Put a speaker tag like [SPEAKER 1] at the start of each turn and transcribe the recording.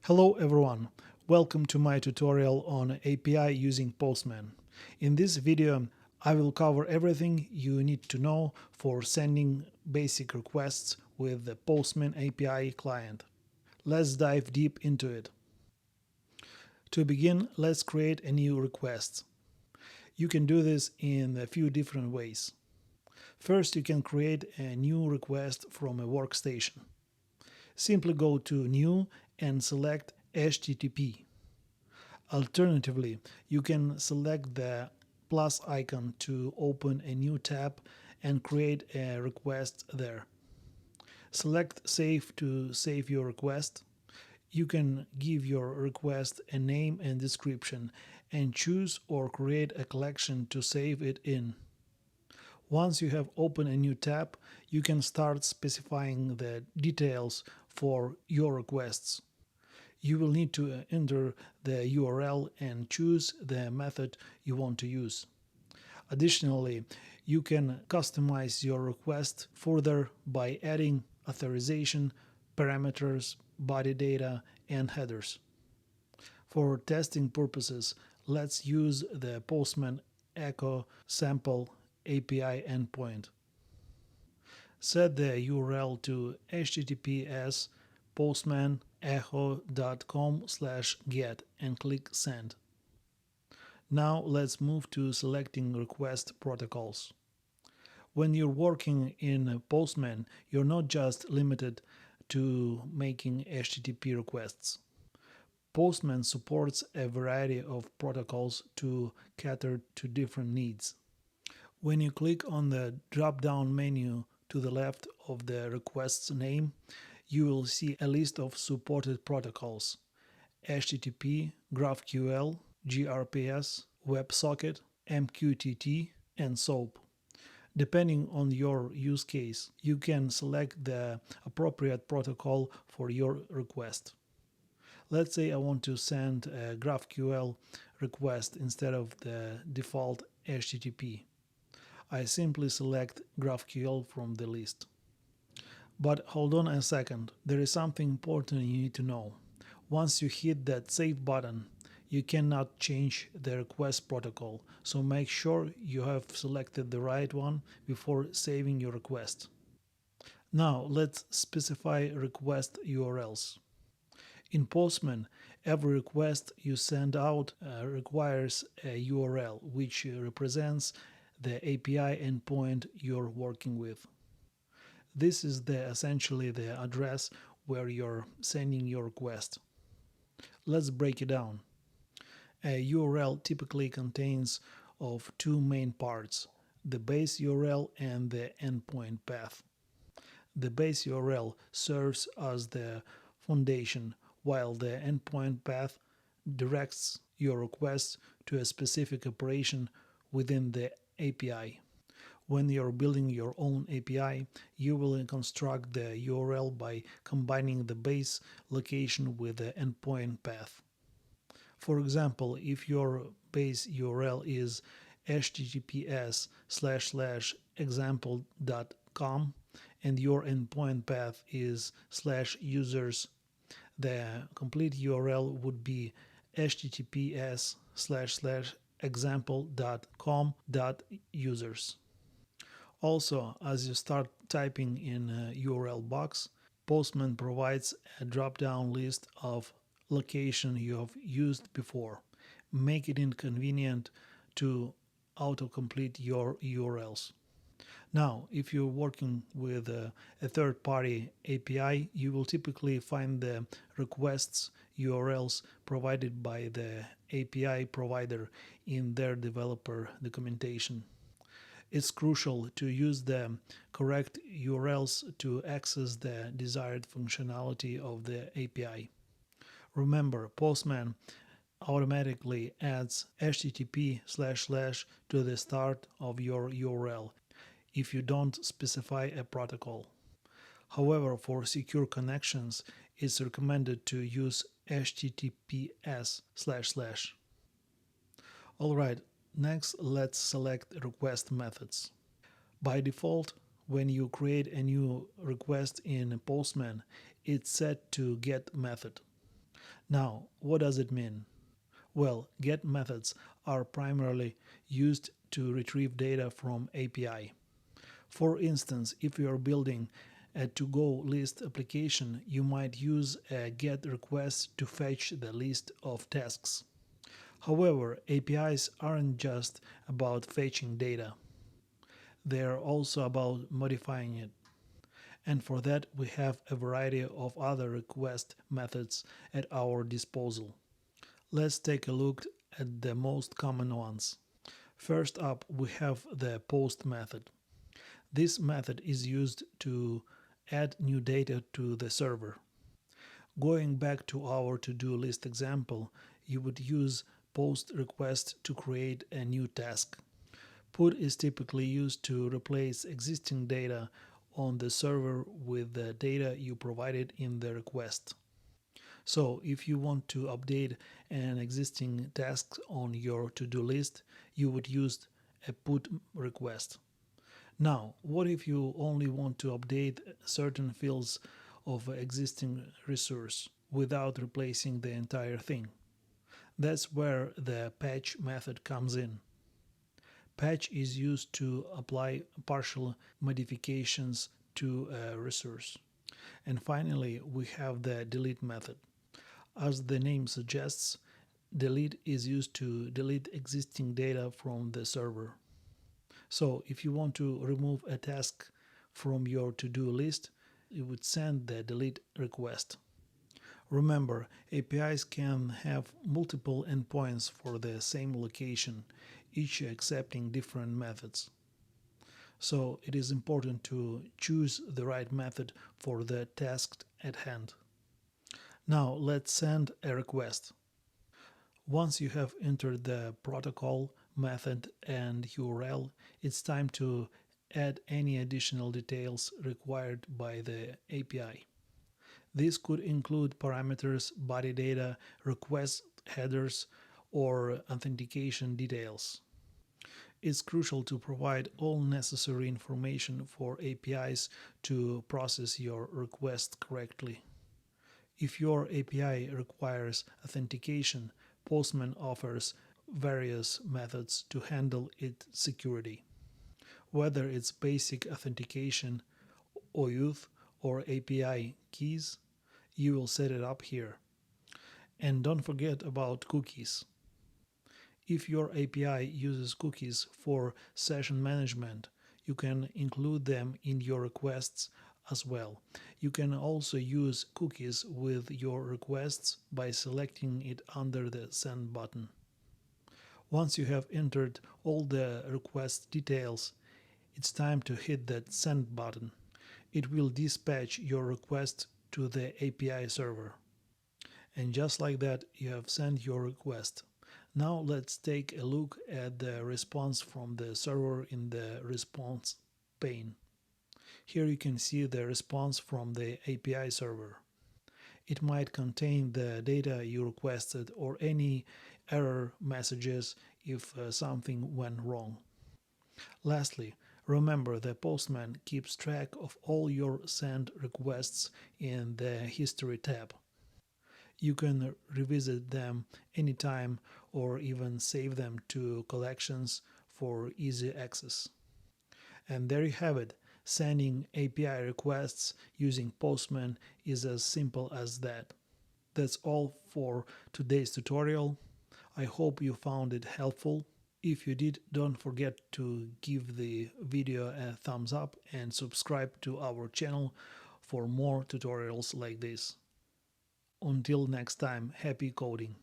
[SPEAKER 1] Hello everyone, welcome to my tutorial on API using Postman. In this video, I will cover everything you need to know for sending basic requests with the Postman API client. Let's dive deep into it. To begin, let's create a new request. You can do this in a few different ways. First, you can create a new request from a workstation. Simply go to New and select HTTP. Alternatively, you can select the plus icon to open a new tab and create a request there. Select Save to save your request. You can give your request a name and description and choose or create a collection to save it in. Once you have opened a new tab, you can start specifying the details for your requests. You will need to enter the URL and choose the method you want to use. Additionally, you can customize your request further by adding authorization, parameters, body data, and headers. For testing purposes, let's use the Postman Echo Sample API endpoint. Set the URL to https postmanecho.com/get and click Send. Now let's move to selecting request protocols. When you're working in Postman, you're not just limited to making HTTP requests. Postman supports a variety of protocols to cater to different needs. When you click on the drop-down menu to the left of the request's name, you will see a list of supported protocols: HTTP, GraphQL, gRPS, WebSocket, MQTT, and SOAP. Depending on your use case, you can select the appropriate protocol for your request. Let's say I want to send a GraphQL request instead of the default HTTP. I simply select GraphQL from the list. But hold on a second, there is something important you need to know. Once you hit that Save button, you cannot change the request protocol, so make sure you have selected the right one before saving your request. Now let's specify request URLs. In Postman, every request you send out requires a URL which represents the API endpoint you're working with. This is essentially the address where you're sending your request. Let's break it down. A URL typically contains of two main parts: the base URL and the endpoint path. The base URL serves as the foundation, while the endpoint path directs your request to a specific operation within the API. When you're building your own API, you will construct the URL by combining the base location with the endpoint path. For example, if your base URL is https://example.com and your endpoint path is /users, the complete URL would be https://example.com.users. Also, as you start typing in a URL box, Postman provides a drop-down list of locations you have used before, making it inconvenient to autocomplete your URLs. Now, if you're working with a third-party API, you will typically find the requests URLs provided by the API provider in their developer documentation. It's crucial to use the correct URLs to access the desired functionality of the API. Remember, Postman automatically adds http:// to the start of your URL if you don't specify a protocol. However, for secure connections, it's recommended to use https://. Alright, next let's select request methods. By default, when you create a new request in Postman, it's set to get method. Now, what does it mean? Well, GET methods are primarily used to retrieve data from API. For instance, if you are building a to-go list application, you might use a GET request to fetch the list of tasks. However, APIs aren't just about fetching data. They are also about modifying it. And for that, we have a variety of other request methods at our disposal. Let's take a look at the most common ones. First up, we have the post method. This method is used to add new data to the server. Going back to our to-do list example, you would use post request to create a new task. Put is typically used to replace existing data on the server with the data you provided in the request. So if you want to update an existing task on your to-do list, you would use a put request. Now, what if you only want to update certain fields of existing resource without replacing the entire thing? That's where the patch method comes in. Patch is used to apply partial modifications to a resource. And finally, we have the delete method. As the name suggests, delete is used to delete existing data from the server. So if you want to remove a task from your to-do list, you would send the delete request. Remember, APIs can have multiple endpoints for the same location, each accepting different methods. So it is important to choose the right method for the task at hand. Now let's send a request. Once you have entered the protocol, method, and URL, it's time to add any additional details required by the API. This could include parameters, body data, request headers, or authentication details. It's crucial to provide all necessary information for APIs to process your request correctly. If your API requires authentication, Postman offers various methods to handle its security. Whether it's basic authentication, OAuth, or API keys, you will set it up here. And don't forget about cookies. If your API uses cookies for session management, you can include them in your requests as well. You can also use cookies with your requests by selecting it under the Send button. Once you have entered all the request details, it's time to hit that Send button. It will dispatch your request to the API server. And just like that, you have sent your request. Now let's take a look at the response from the server in the response pane. Here you can see the response from the API server. It might contain the data you requested or any error messages if something went wrong. Lastly, remember the Postman keeps track of all your sent requests in the History tab. You can revisit them anytime or even save them to collections for easy access. And there you have it. Sending API requests using Postman is as simple as that. That's all for today's tutorial. I hope you found it helpful. If you did, don't forget to give the video a thumbs up and subscribe to our channel for more tutorials like this. Until next time, happy coding!